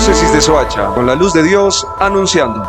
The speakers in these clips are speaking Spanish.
Diócesis de Soacha, con la luz de Dios anunciando.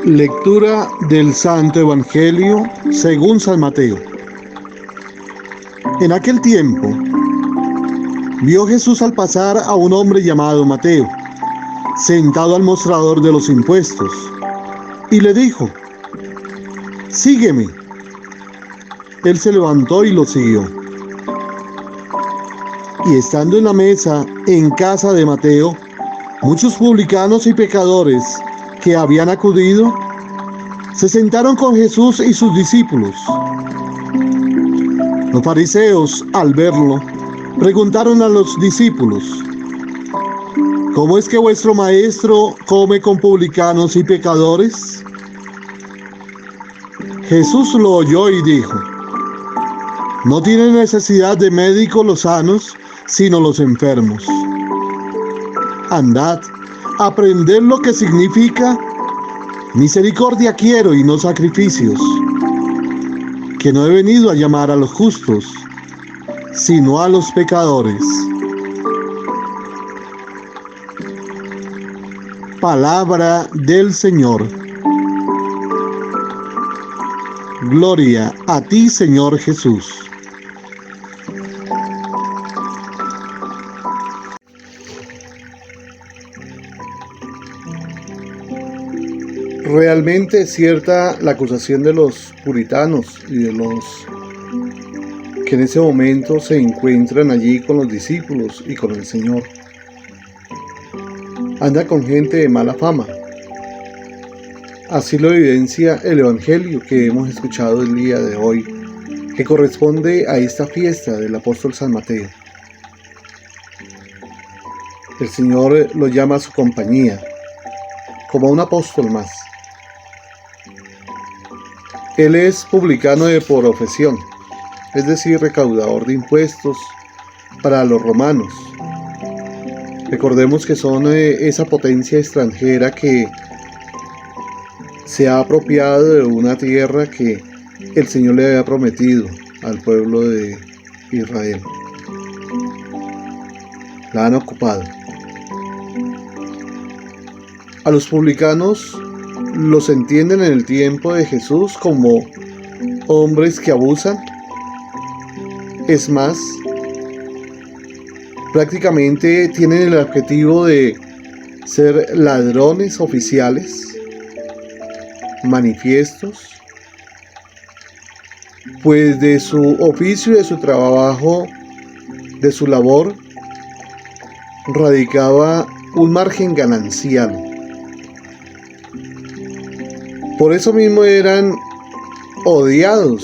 Lectura del Santo Evangelio según San Mateo. En aquel tiempo, vio Jesús al pasar a un hombre llamado Mateo, sentado al mostrador de los impuestos, y le dijo: «Sígueme». Él se levantó y lo siguió. Y estando en la mesa en casa de Mateo, muchos publicanos y pecadores que habían acudido se sentaron con Jesús y sus discípulos. Los fariseos, al verlo, preguntaron a los discípulos: «¿Cómo es que vuestro maestro come con publicanos y pecadores?». Jesús lo oyó y dijo: «No tienen necesidad de médicos los sanos, sino los enfermos. Andad, aprended lo que significa: misericordia quiero y no sacrificios, que no he venido a llamar a los justos, sino a los pecadores». Palabra del Señor. Gloria a ti, Señor Jesús. Realmente es cierta la acusación de los puritanos y de los que en ese momento se encuentran allí con los discípulos y con el Señor. Anda con gente de mala fama. Así lo evidencia el Evangelio que hemos escuchado el día de hoy, que corresponde a esta fiesta del apóstol San Mateo. El Señor lo llama a su compañía, como a un apóstol más. Él es publicano de profesión, es decir, recaudador de impuestos para los romanos. Recordemos que son esa potencia extranjera que se ha apropiado de una tierra que el Señor le había prometido al pueblo de Israel. La han ocupado. A los publicanos los entienden en el tiempo de Jesús como hombres que abusan. Es más, prácticamente tienen el objetivo de ser ladrones oficiales, manifiestos, pues de su oficio, de su trabajo, de su labor, radicaba un margen ganancial. Por eso mismo eran odiados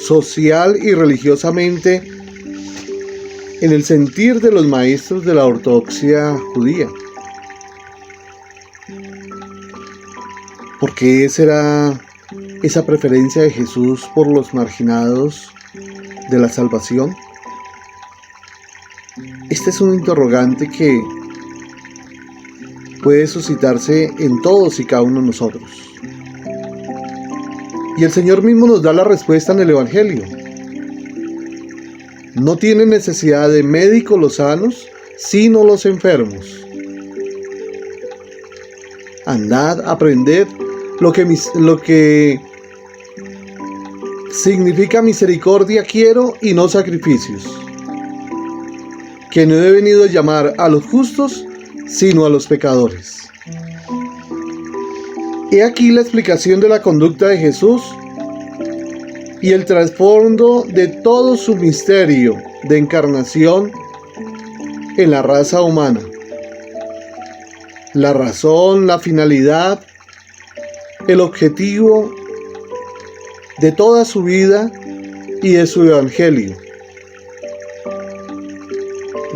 social y religiosamente en el sentir de los maestros de la ortodoxia judía. Porque esa era esa preferencia de Jesús por los marginados de la salvación. Este es un interrogante que puede suscitarse en todos y cada uno de nosotros. Y el Señor mismo nos da la respuesta en el Evangelio. No tienen necesidad de médicos los sanos, sino los enfermos. Andad, aprended lo que significa misericordia quiero y no sacrificios, que no he venido a llamar a los justos, sino a los pecadores. He aquí la explicación de la conducta de Jesús y el trasfondo de todo su misterio de encarnación en la raza humana. La razón, la finalidad, el objetivo de toda su vida y de su evangelio.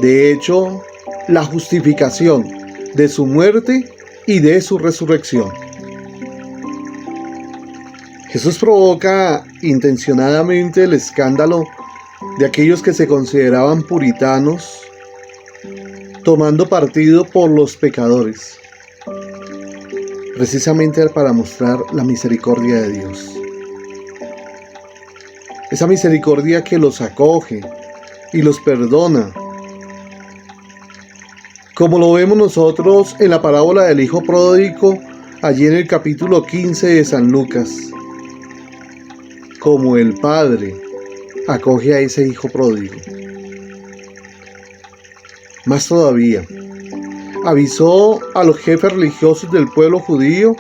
De hecho, la justificación de su muerte y de su resurrección. Jesús provoca intencionadamente el escándalo de aquellos que se consideraban puritanos, tomando partido por los pecadores, precisamente para mostrar la misericordia de Dios. Esa misericordia que los acoge y los perdona, como lo vemos nosotros en la parábola del Hijo Pródigo, allí en el capítulo 15 de San Lucas. Como el Padre acoge a ese Hijo Pródigo. Más todavía, avisó a los jefes religiosos del pueblo judío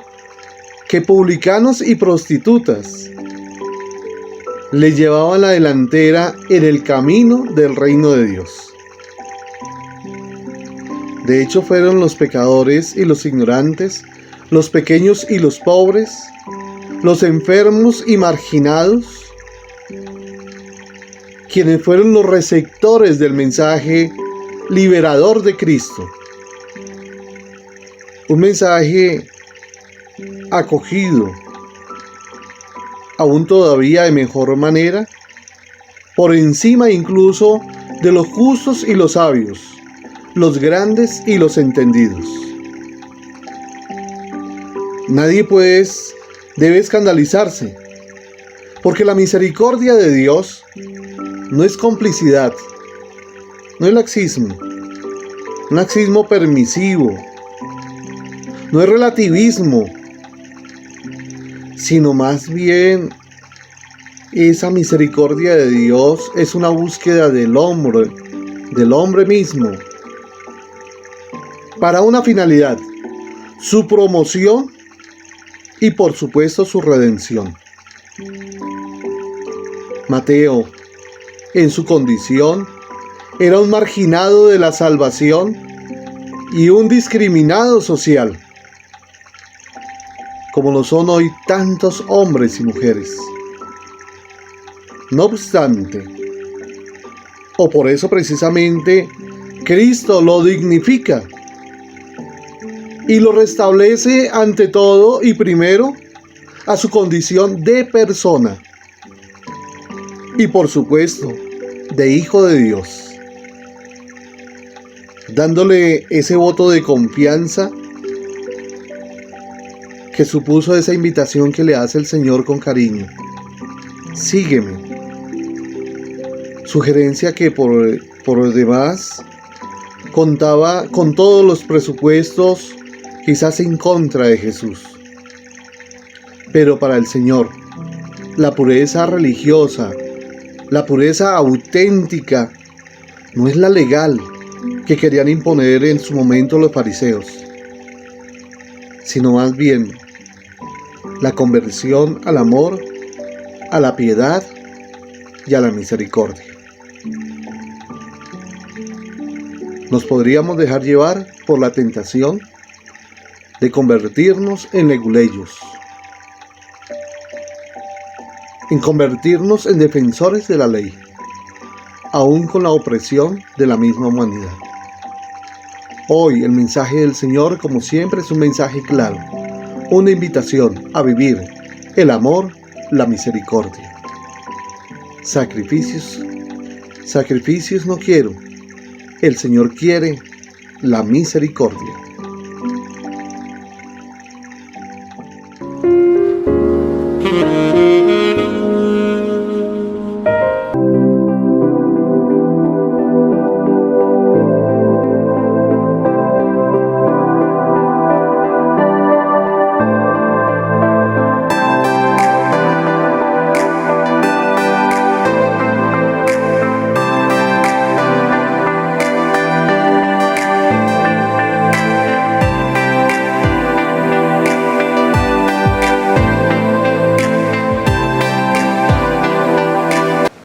que publicanos y prostitutas le llevaban la delantera en el camino del reino de Dios. De hecho, fueron los pecadores y los ignorantes, los pequeños y los pobres, los enfermos y marginados, quienes fueron los receptores del mensaje liberador de Cristo. Un mensaje acogido, aún todavía de mejor manera, por encima incluso de los justos y los sabios, los grandes y los entendidos. Nadie pues debe escandalizarse, porque la misericordia de Dios no es complicidad, no es laxismo, un laxismo permisivo, no es relativismo, sino más bien esa misericordia de Dios es una búsqueda del hombre mismo, para una finalidad, su promoción y por supuesto su redención. Mateo, en su condición, era un marginado de la salvación y un discriminado social, como lo son hoy tantos hombres y mujeres. No obstante, o por eso precisamente, Cristo lo dignifica y lo restablece ante todo y primero a su condición de persona y por supuesto de Hijo de Dios, dándole ese voto de confianza que supuso esa invitación que le hace el Señor con cariño: sígueme. Sugerencia que por demás contaba con todos los presupuestos quizás en contra de Jesús. Pero para el Señor, la pureza religiosa, la pureza auténtica, no es la legal que querían imponer en su momento los fariseos, sino más bien la conversión al amor, a la piedad y a la misericordia. Nos podríamos dejar llevar por la tentación de convertirnos en leguleyos, en convertirnos en defensores de la ley, aún con la opresión de la misma humanidad. Hoy el mensaje del Señor, como siempre, es un mensaje claro, una invitación a vivir el amor, la misericordia. Sacrificios no quiero, el Señor quiere la misericordia.